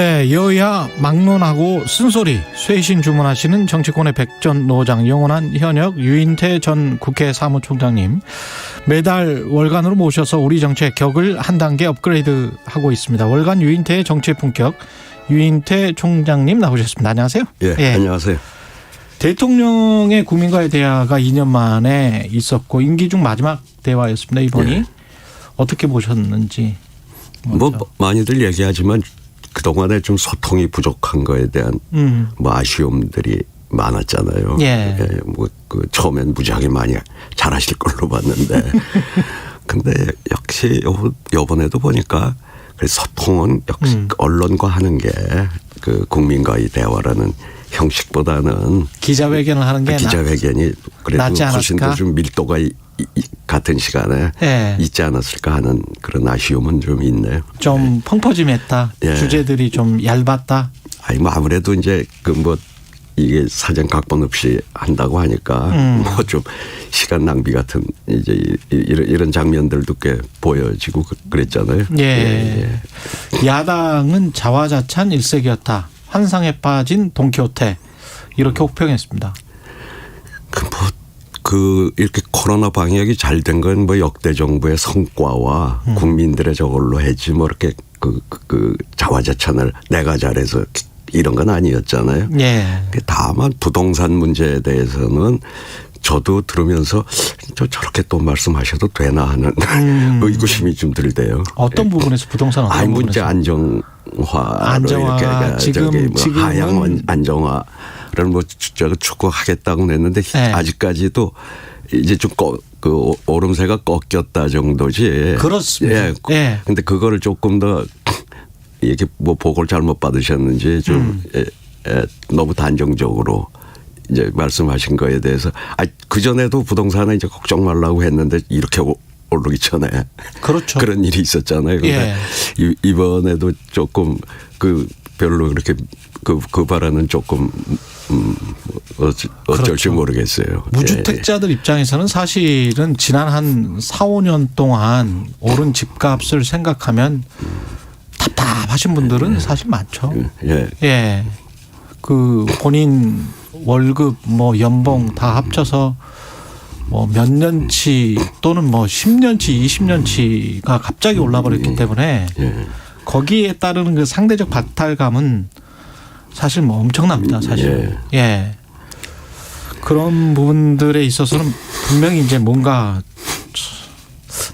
네, 여야 막론하고 쓴소리 쇄신 주문하시는 정치권의 백전노장 영원한 현역 유인태 전 국회 사무총장님 매달 월간으로 모셔서 우리 정치의 격을 한 단계 업그레이드하고 있습니다. 월간 유인태의 정치의 품격 유인태 총장님 나오셨습니다. 안녕하세요. 예, 안녕하세요. 대통령의 국민과의 대화가 2년 만에 있었고 임기 중 마지막 대화였습니다. 이번이 예. 어떻게 보셨는지. 뭐 많이들 얘기하지만 그동안에 좀 소통이 부족한 거에 대한 뭐 아쉬움들이 많았잖아요. 예. 그 처음엔 무지하게 많이 잘하실 걸로 봤는데 근데 역시 요번에도 보니까 소통은 역시 언론과 하는 게 그 국민과의 대화라는 형식보다는 기자회견을 하는 게 기자회견이 그래도 훨씬 더 좀 밀도가 같은 시간에 예. 있지 않았을까 하는 그런 아쉬움은 좀 있네요. 좀 펑퍼짐했다. 예. 주제들이 좀 얇았다. 아니 뭐 아무래도 이제 이게 사전 각본 없이 한다고 하니까 뭐 좀 시간 낭비 같은 이제 이런 장면들도 꽤 보여지고 그랬잖아요. 예. 야당은 자화자찬 일색이었다. 환상에 빠진 돈키호테 이렇게 혹평했습니다. 이렇게 코로나 방역이 잘 된 건 뭐 역대 정부의 성과와 국민들의 저걸로 했지 뭐 이렇게 자화자찬을 내가 잘해서 이런 건 아니었잖아요. 예. 다만 부동산 문제에 대해서는 저도 들으면서 저렇게 또 말씀하셔도 되나 하는 의구심이 좀 들대요. 어떤 부분에서 부동산 어떤 부분에서? 문제 안정화 안정화 지금 하향 안정화를 뭐 추구하겠다고 했는데 네. 아직까지도 이제 좀 오름세가 꺾였다 정도지. 그렇습니다. 예. 근데 그거를 조금 더 이게 뭐 보고를 잘못 받으셨는지 좀 너무 단정적으로 이제 말씀하신 거에 대해서 그 전에도 부동산은 이제 걱정 말라고 했는데 이렇게 오르기 전에 그렇죠. 그런 일이 있었잖아요. 그런데 예. 이번에도 조금 별로 그렇게 그 발언은 조금 어쩔지 그렇죠. 모르겠어요. 무주택자들 입장에서는 사실은 지난 한 4, 5년 동안 오른 집값을 생각하면 답답하신 분들은 사실 많죠. 예. 그 본인 월급 뭐 연봉 다 합쳐서 뭐 몇 년치 또는 뭐 10년치 20년치가 갑자기 올라버렸기 때문에 거기에 따르는 그 상대적 박탈감은 사실 뭐 엄청납니다. 사실. 예. 그런 부분들에 있어서는 분명히 이제 뭔가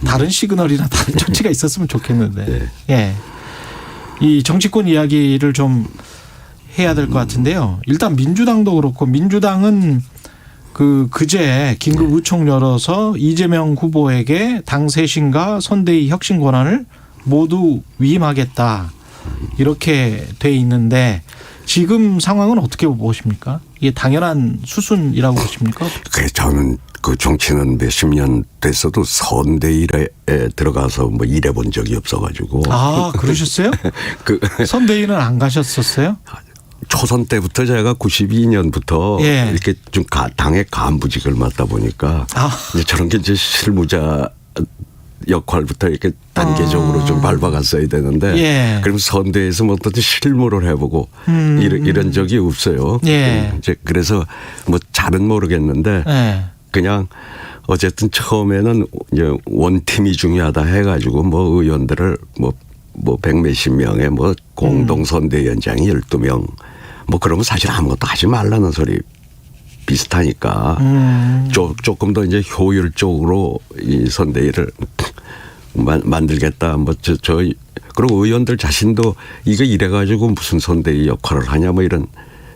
다른 시그널이나 다른 조치가 있었으면 좋겠는데. 예. 이 정치권 이야기를 좀 해야 될 것 같은데요. 일단 민주당도 그렇고 민주당은 그제 긴급 의총 열어서 이재명 후보에게 당 쇄신과 선대위 혁신 권한을 모두 위임하겠다. 이렇게 돼 있는데 지금 상황은 어떻게 보십니까? 이게 당연한 수순이라고 보십니까? 저는 그 정치는 몇십 년 됐어도 선대위에 들어가서 뭐 일해본 적이 없어가지고. 아, 그러셨어요? 선대위는 안 가셨었어요? 초선 때부터 제가 92년부터 이렇게 좀 당의 간부직을 맡다 보니까 이제 저런 게 이제 실무자 역할부터 이렇게 단계적으로 좀 밟아갔어야 되는데 그럼 선대에서 뭐 어떤 실무를 해보고 이런 적이 없어요. 이제 그래서 뭐 잘은 모르겠는데 그냥 어쨌든 처음에는 이제 원팀이 중요하다 해가지고 뭐 의원들을 뭐 백몇십 명의 뭐 공동 선대위원장이 12명 뭐 그러면 사실 아무것도 하지 말라는 소리 비슷하니까 조금 더 이제 효율적으로 이 선대위를 만들겠다. 그리고 의원들 자신도 이거 이래가지고 무슨 선대위 역할을 하냐 뭐 이런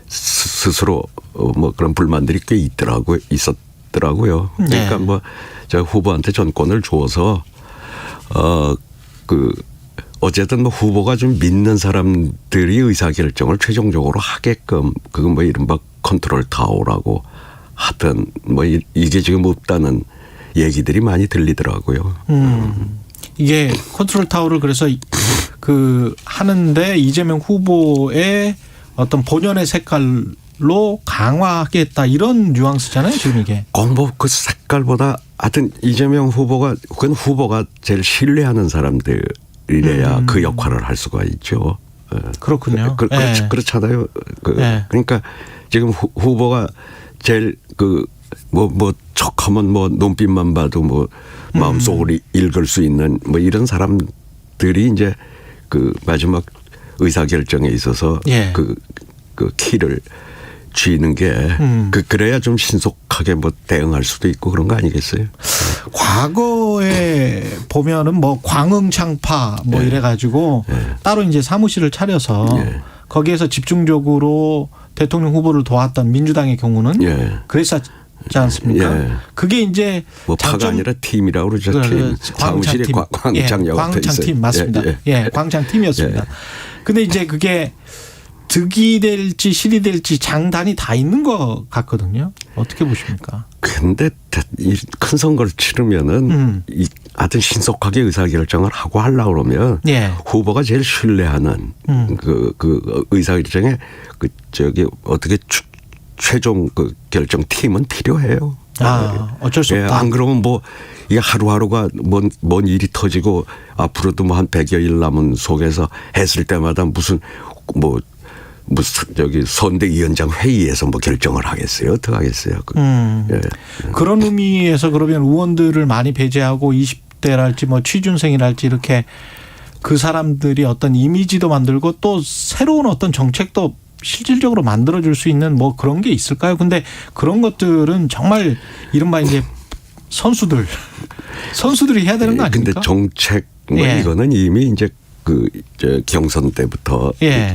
스스로 뭐 그런 불만들이 꽤 있었더라고요. 그러니까 뭐 저 후보한테 전권을 줘서 어쨌든 뭐 후보가 좀 믿는 사람들이 의사결정을 최종적으로 하게끔 그건 뭐 이른바 컨트롤 타워라고 하던 뭐 이게 지금 없다는 얘기들이 많이 들리더라고요. 이게 컨트롤 타워를 그래서 하는데 이재명 후보의 어떤 본연의 색깔로 강화하겠다 이런 뉘앙스잖아요, 지금 이게. 뭐 그 색깔보다 하여튼 이재명 후보가 그건 후보가 제일 신뢰하는 사람들이래야 그 역할을 할 수가 있죠. 그렇군요. 예. 그렇잖아요. 예. 그러니까 지금 후보가 제일 뭐 척하면 뭐 눈빛만 봐도 뭐 마음속으로 읽을 수 있는 뭐 이런 사람들이 이제 그 마지막 의사결정에 있어서 예. 그 키를 쥐는 게 그래야 좀 신속하게 뭐 대응할 수도 있고 그런 거 아니겠어요? 과거에 보면은 뭐 광흥창파 뭐 이래가지고 따로 이제 사무실을 차려서 거기에서 집중적으로 대통령 후보를 도왔던 민주당의 경우는 그랬었지 않습니까? 그게 이제 뭐 파가 아니라 팀이라고 그러죠. 팀. 사무실에 광장이라고 광장팀 맞습니다. 광장팀이었습니다. 근데 이제 그게 득이 될지 실이 될지 장단이 다 있는 것 같거든요. 어떻게 보십니까? 근데 큰 선거를 치르면은 하여튼 신속하게 의사결정을 하고 하려고 그러면 후보가 제일 신뢰하는 그 의사결정에 어떻게 최종 그 결정 팀은 필요해요. 어쩔 수 없다. 안 그러면 뭐 이게 하루하루가 뭔 일이 터지고 앞으로도 뭐 한 100여일 남은 속에서 했을 때마다 무슨 선대위원장 회의에서 뭐 결정을 하겠어요? 어떻게 하겠어요? 그런 의미에서 그러면 의원들을 많이 배제하고 20대랄지 뭐 취준생이랄지 이렇게 그 사람들이 어떤 이미지도 만들고 또 새로운 어떤 정책도 실질적으로 만들어줄 수 있는 뭐 그런 게 있을까요? 근데 그런 것들은 정말 이른바 이제 선수들이 해야 되는 거 아닙니까? 근데 정책 이거는 이미 이제 경선 때부터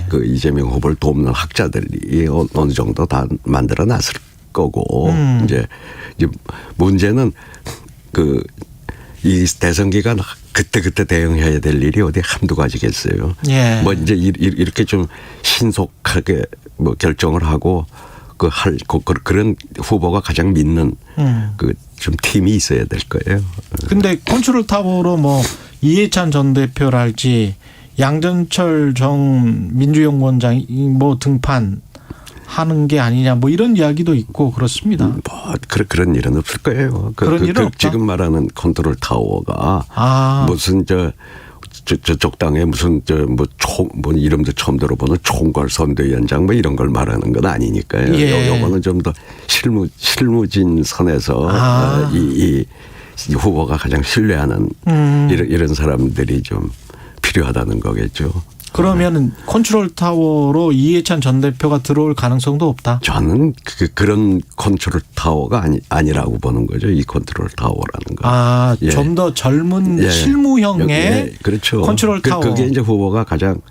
그 이재명 후보를 돕는 학자들이 어느 정도 다 만들어 놨을 거고 이제 문제는 이 대선 기간 그때 대응해야 될 일이 어디 한두 가지겠어요. 뭐 이제 이렇게 좀 신속하게 뭐 결정을 하고 그런 후보가 가장 믿는 좀 팀이 있어야 될 거예요. 근데 컨트롤 타워로 뭐 이해찬 전 대표랄지 양전철 전 민주연구원장이 뭐 등판하는 게 아니냐 뭐 이런 이야기도 있고 그렇습니다. 뭐 그런 일은 없을 거예요. 그런 일은 없다? 지금 말하는 컨트롤 타워가 무슨 저쪽 당에 무슨 뭐 이름도 처음 들어보는 총괄 선대위원장 뭐 이런 걸 말하는 건 아니니까요. 요거는 좀 더 실무진 선에서 이 후보가 가장 신뢰하는 이런 사람들이 좀 필요하다는 거겠죠. 그러면 컨트롤 타워로 이해찬 전 대표가 들어올 가능성도 없다? 저는 그런 컨트롤 타워가 아니라고 보는 거죠. 이 컨트롤 타워라는 거. 좀 더 젊은 실무형의 그렇죠. 컨트롤 타워. 그게 이제 후보가 가장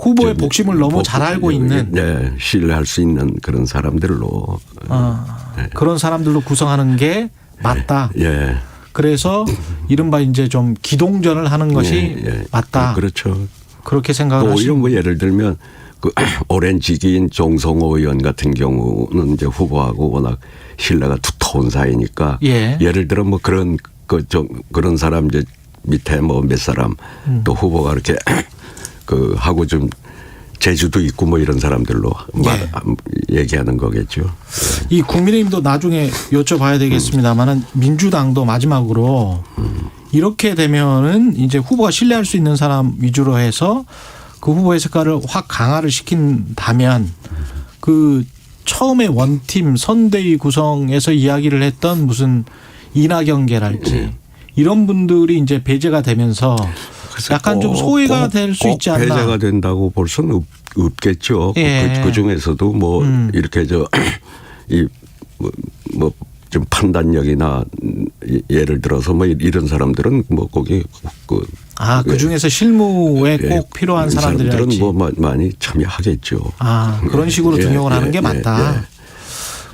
후보의 복심을 너무 잘 알고 있는. 신뢰할 수 있는 그런 사람들로. 그런 사람들로 구성하는 게 맞다. 그래서 이른바 이제 좀 기동전을 하는 것이 맞다. 그렇죠. 그렇게 생각을 하시는. 오히려 뭐 예를 들면 오랜 직위인 정성호 의원 같은 경우는 이제 후보하고 워낙 신뢰가 두터운 사이니까 예를 들어 뭐 그런 사람 이제 밑에 뭐 몇 사람 또 후보가 이렇게 하고 좀 재주도 있고 뭐 이런 사람들로 얘기하는 거겠죠. 이 국민의힘도 나중에 여쭤봐야 되겠습니다만은 민주당도 마지막으로 이렇게 되면은 이제 후보가 신뢰할 수 있는 사람 위주로 해서 그 후보의 색깔을 확 강화를 시킨다면 그 처음에 원팀 선대위 구성에서 이야기를 했던 무슨 이낙연계랄지 이런 분들이 이제 배제가 되면서 약간 좀 소외가 될 수 있지 않나. 배제가 된다고 볼 수는 없겠죠. 그 중에서도 뭐 이렇게 좀 판단력이나 예를 들어서 뭐 이런 사람들은 뭐 거기 그 중에서 실무에 꼭 필요한 사람들은 뭐 많이 참여하겠죠. 그런 식으로 등용을 하는 게 맞다.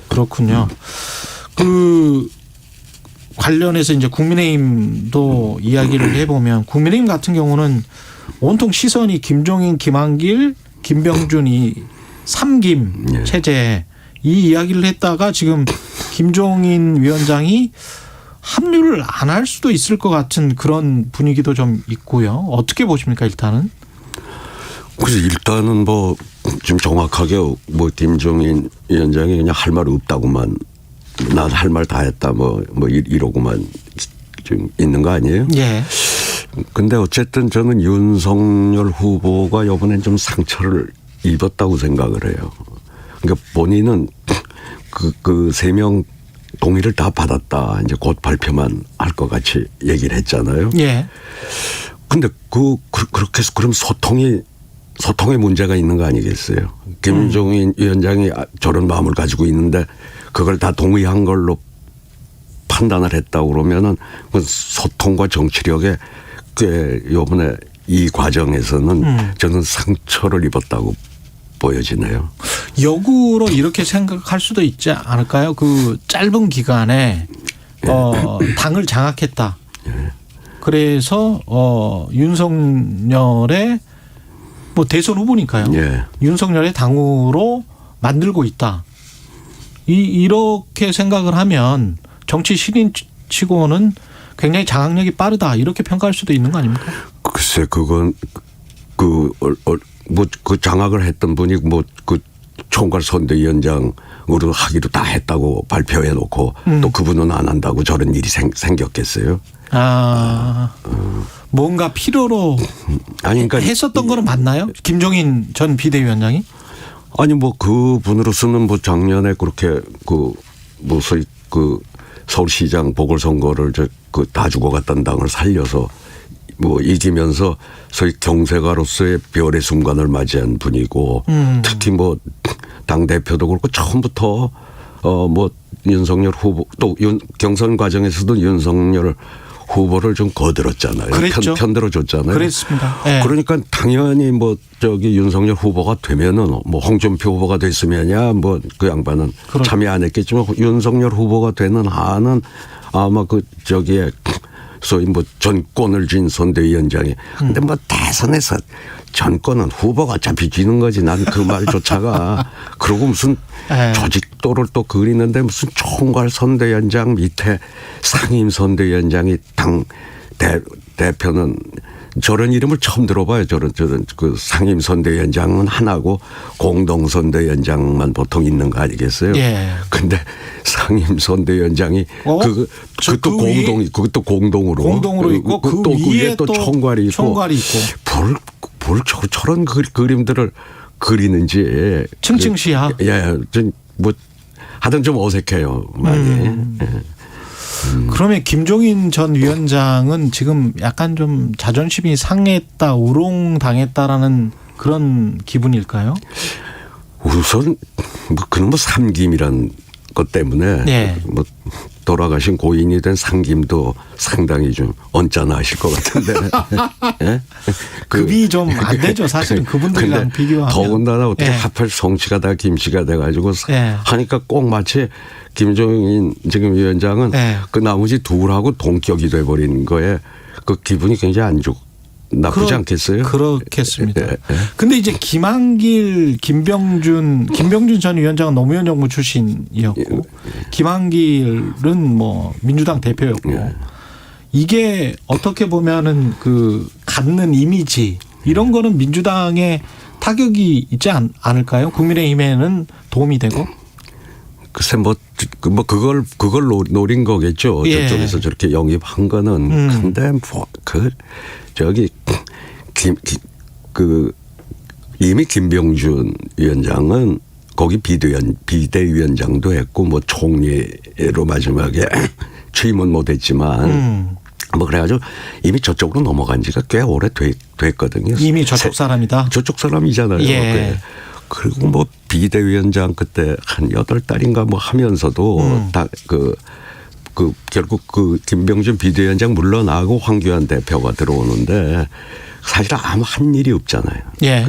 그렇군요. 관련해서 이제 국민의힘도 이야기를 해보면 국민의힘 같은 경우는 온통 시선이 김종인, 김한길, 김병준 이 3김 체제 이 이야기를 했다가 지금 김종인 위원장이 합류를 안 할 수도 있을 것 같은 그런 분위기도 좀 있고요. 어떻게 보십니까 일단은? 그래서 일단은 뭐 좀 정확하게 뭐 김종인 위원장이 그냥 할 말 없다고만 난 할 말 다 했다 뭐 이러고만 좀 있는 거 아니에요? 근데 어쨌든 저는 윤석열 후보가 이번엔 좀 상처를 입었다고 생각을 해요. 그러니까 본인은 그 3명 동의를 다 받았다. 이제 곧 발표만 할 것 같이 얘기를 했잖아요. 예. 근데 그렇게 해서 그럼 소통에 문제가 있는 거 아니겠어요? 김종인 위원장이 저런 마음을 가지고 있는데 그걸 다 동의한 걸로 판단을 했다고 그러면은 그 소통과 정치력에 꽤 이번에 이 과정에서는 저는 상처를 입었다고 보여지네요. 역으로 이렇게 생각할 수도 있지 않을까요? 그 짧은 기간에 당을 장악했다. 그래서 윤석열의 뭐 대선 후보니까요. 예. 윤석열의 당으로 만들고 있다. 이렇게 생각을 하면 정치 신인치고는 굉장히 장악력이 빠르다. 이렇게 평가할 수도 있는 거 아닙니까? 글쎄 그건 그 장악을 했던 분이 그 총괄 선대위원장으로 하기로 다 했다고 발표해 놓고 또 그분은 안 한다고 저런 일이 생겼겠어요? 뭔가 필요로 아니, 그러니까 했었던 거는 맞나요? 김종인 전 비대위원장이? 아니 뭐 그분으로서는 뭐 작년에 그렇게 소위 서울시장 보궐선거를 다 죽어갔던 당을 살려서 뭐 이기면서 소위 경세가로서의 별의 순간을 맞이한 분이고 특히 뭐 당 대표도 그렇고 처음부터 뭐 윤석열 후보 또 경선 과정에서도 윤석열 후보를 좀 거들었잖아요. 그랬죠. 편들어줬잖아요. 그랬습니다. 네. 그러니까 당연히 뭐 윤석열 후보가 되면은 뭐 홍준표 후보가 됐으면야 뭐 그 양반은 참여 안 했겠지만 윤석열 후보가 되는 한은 아마 소위 뭐 전권을 쥔 선대위원장이 근데 뭐 대선에서 전권은 후보가 어차피 쥐는 거지. 난 그 말조차가 그러고 무슨 조직도를 또 그리는데 무슨 총괄 선대위원장 밑에 상임 선대위원장이 당 대표는 저런 이름을 처음 들어봐요. 저런 그 상임 선대위원장은 하나고 공동 선대위원장만 보통 있는 거 아니겠어요? 예. 근데 상임 선대위원장이 그것도 공동으로 있고 그 위에 또 총괄이 있고 저런 그림들을 그리는지 층층시야. 뭐 하여튼 좀 어색해요. 많이. 그러면 김종인 전 위원장은 지금 약간 좀 자존심이 상했다, 우롱당했다라는 그런 기분일까요? 우선 그는 뭐 삼김이란 것 때문에 네. 뭐 돌아가신 고인이 된 상김도 상당히 좀 언짢아하실 것 같은데. 예? 급이 좀 안 되죠. 사실은 그분들이랑 비교하면. 더군다나 어떻게 하필 성씨가 다 김씨가 돼가지고 하니까 꼭 마치 김종인 지금 위원장은 그 나머지 둘하고 동격이 돼버린 거에 그 기분이 굉장히 나쁘지 않겠어요? 그렇겠습니다. 근데 이제 김병준 전 위원장은 노무현 정부 출신이었고 김한길은 뭐 민주당 대표였고 이게 어떻게 보면은 그 갖는 이미지 이런 거는 민주당에 타격이 있지 않을까요? 국민의힘에는 도움이 되고. 글쎄 그걸 노린 거겠죠. 저쪽에서 저렇게 영입한 거는. 근데 이미 김병준 위원장은 거기 비대위원장도 했고 뭐 총리로 마지막에 취임은 못했지만 뭐 그래가지고 이미 저쪽으로 넘어간 지가 꽤 오래 됐거든요. 이미 저쪽 사람이다. 저쪽 사람이잖아요. 예. 그리고 뭐 비대위원장 그때 한 8달인가 뭐 하면서도 결국 김병준 비대위원장 물러나고 황교안 대표가 들어오는데 사실 아무 한 일이 없잖아요. 예.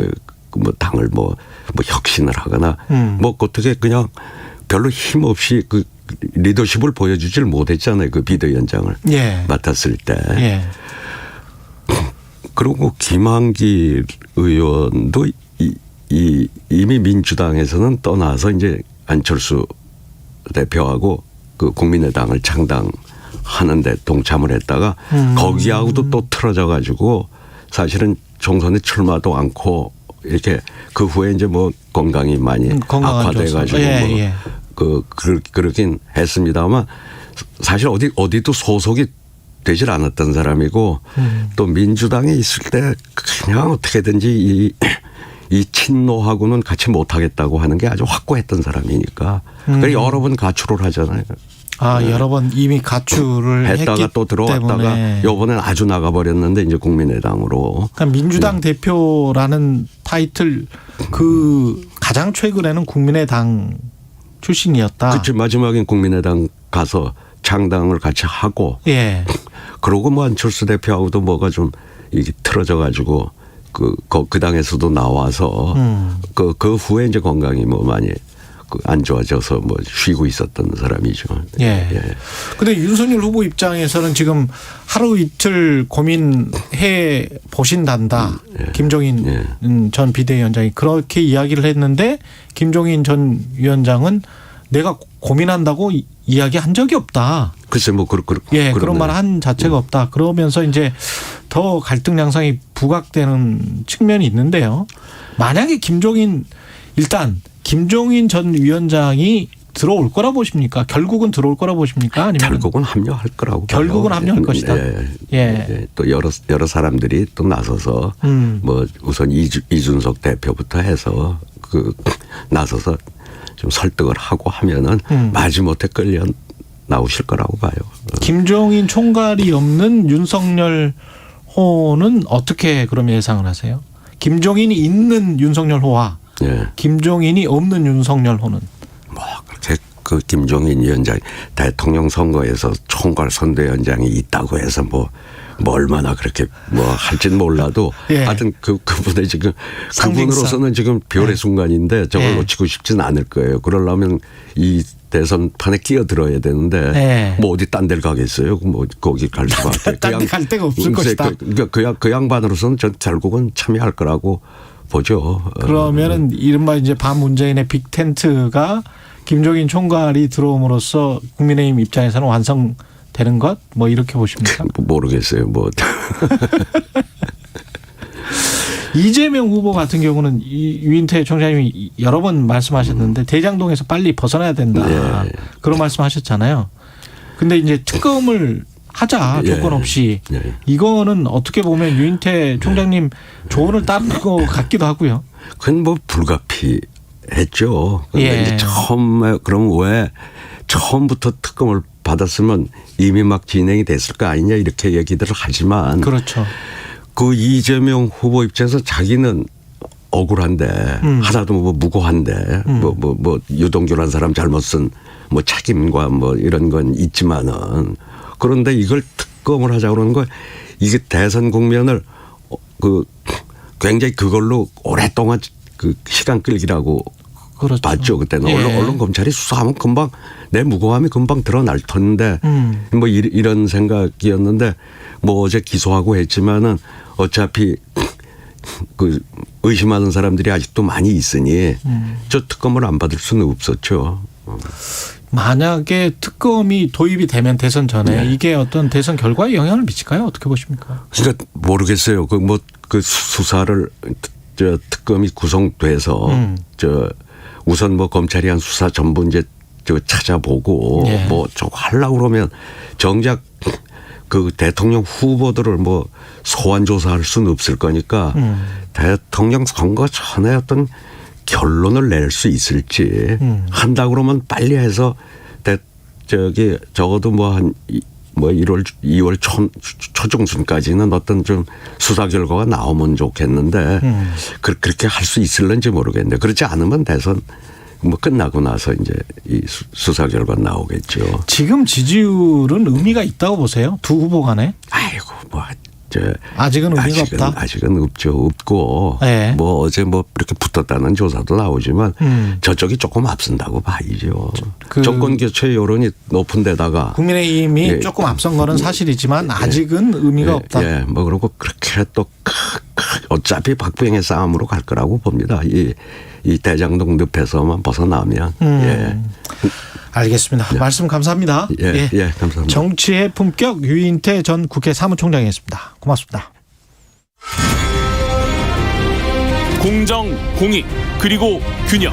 뭐 당을 뭐 혁신을 하거나 뭐 어떻게 그냥 별로 힘 없이 그 리더십을 보여주질 못했잖아요. 그 비대위원장을 맡았을 때. 예. 그리고 김한길 의원도 이미 민주당에서는 떠나서 이제 안철수 대표하고 그 국민의당을 창당하는데 동참을 했다가 거기하고도 또 틀어져 가지고 사실은 총선에 출마도 않고 이렇게 그 후에 이제 뭐 건강이 많이 악화돼 가지고 그러긴 했습니다만 사실 어디도 소속이 되질 않았던 사람이고 또 민주당에 있을 때 그냥 어떻게든지 이 친노하고는 같이 못하겠다고 하는 게 아주 확고했던 사람이니까 여러 번 가출을 하잖아요. 여러 번 이미 가출을 했다가 했기 또 들어왔다가 때문에. 이번엔 아주 나가버렸는데 이제 국민의당으로. 그러니까 민주당 대표라는 타이틀 가장 최근에는 국민의당 출신이었다. 그치 마지막엔 국민의당 가서 창당을 같이 하고. 예. 그러고 뭐 안철수 대표하고도 뭐가 좀 이게 틀어져 가지고 그 당에서도 나와서 그 후에 이제 건강이 뭐 많이 안 좋아져서 뭐 쉬고 있었던 사람이죠. 예. 근데 윤석열 후보 입장에서는 지금 하루 이틀 고민해 보신단다. 김종인 전 비대위원장이 그렇게 이야기를 했는데 김종인 전 위원장은 내가 고민한다고 이야기한 적이 없다. 글쎄 뭐 그런 말 한 자체가 없다. 그러면서 이제 더 갈등 양상이 부각되는 측면이 있는데요. 만약에 일단 김종인 전 위원장이 들어올 거라 보십니까? 결국은 들어올 거라 보십니까? 아니면 결국은 합류할 거라고. 결국은 봐요. 합류할 것이다. 예. 또 여러 사람들이 또 나서서 뭐 우선 이준석 대표부터 해서 나서서 좀 설득을 하고 하면은 마지못해 끌려 나오실 거라고 봐요. 김종인 총괄이 없는 윤석열 호는 어떻게 그럼 예상을 하세요? 김종인이 있는 윤석열 호와 김종인이 없는 윤석열 호는 뭐 그렇게 김종인 위원장 대통령 선거에서 총괄 선대위원장이 있다고 해서 뭐 얼마나 그렇게 뭐 할진 몰라도 하여튼 그분의 지금 그분으로서는 지금 별의 순간인데 저걸 놓치고 싶지는 않을 거예요. 그러려면 이 대선판에 끼어들어야 되는데 뭐 어디 딴 데를 가겠어요? 뭐 거기 갈 수밖에. 딴 데 갈 데가 없을 것이다. 그 양반으로서는 전 결국은 참여할 거라고 보죠. 그러면은 이른바 이제 반문재인의 빅텐트가 김종인 총괄이 들어옴으로써 국민의힘 입장에서는 완성되는 것? 뭐 이렇게 보십니까? 모르겠어요. 뭐. 이재명 후보 같은 경우는 유인태 총장님이 여러 번 말씀하셨는데 대장동에서 빨리 벗어나야 된다. 그런 말씀하셨잖아요. 근데 이제 특검을 하자 조건 없이 이거는 어떻게 보면 유인태 총장님 조언을 따른 것 같기도 하고요. 그건 뭐 불가피했죠. 그런데 이제 처음에 그럼 왜 처음부터 특검을 받았으면 이미 막 진행이 됐을 거 아니냐 이렇게 얘기들을 하지만 그렇죠. 그 이재명 후보 입장에서 자기는 억울한데 하나도 뭐 무고한데 뭐 유동규라는 사람 잘못 쓴 뭐 책임과 뭐 이런 건 있지만은 그런데 이걸 특검을 하자 그러는 거 이게 대선 국면을 굉장히 그걸로 오랫동안 시간 끌기라고 그렇죠. 봤죠. 그때는 언론 검찰이 수사하면 금방 내 무고함이 금방 드러날 텐데 뭐 이런 생각이었는데 뭐 어제 기소하고 했지만은 어차피 의심하는 사람들이 아직도 많이 있으니 저 특검을 안 받을 수는 없었죠. 만약에 특검이 도입이 되면 대선 전에 이게 어떤 대선 결과에 영향을 미칠까요? 어떻게 보십니까? 그러니까 모르겠어요. 그 수사를 특검이 구성돼서 우선 뭐 검찰이 한 수사 전부 이제 찾아보고 뭐 저거 하려고 그러면 정작 그 대통령 후보들을 뭐 소환 조사할 수는 없을 거니까 대통령 선거 전에 어떤 결론을 낼 수 있을지 한다 그러면 빨리 해서 적어도 뭐 한 2월 초중순까지는 어떤 좀 수사 결과가 나오면 좋겠는데 그렇게 할 수 있을런지 모르겠는데 그렇지 않으면 대선 뭐 끝나고 나서 이제 이 수사 결과 나오겠죠. 지금 지지율은 의미가 있다고 보세요? 두 후보 간에? 아이고 뭐 아직은 의미가 없다. 아직은 없고 뭐 어제 뭐 이렇게 붙었다는 조사도 나오지만 저쪽이 조금 앞선다고 봐야죠. 정권 교체 여론이 높은 데다가 국민의힘이 조금 앞선 거는 사실이지만 아직은 의미가 없다. 뭐 그리고 그렇게 또 어차피 박빙의 싸움으로 갈 거라고 봅니다. 이 대장동 늪에서만 벗어나면. 알겠습니다. 말씀 감사합니다. 감사합니다. 정치의 품격 유인태 전 국회 사무총장이었습니다. 고맙습니다. 공정, 공익, 그리고 균형.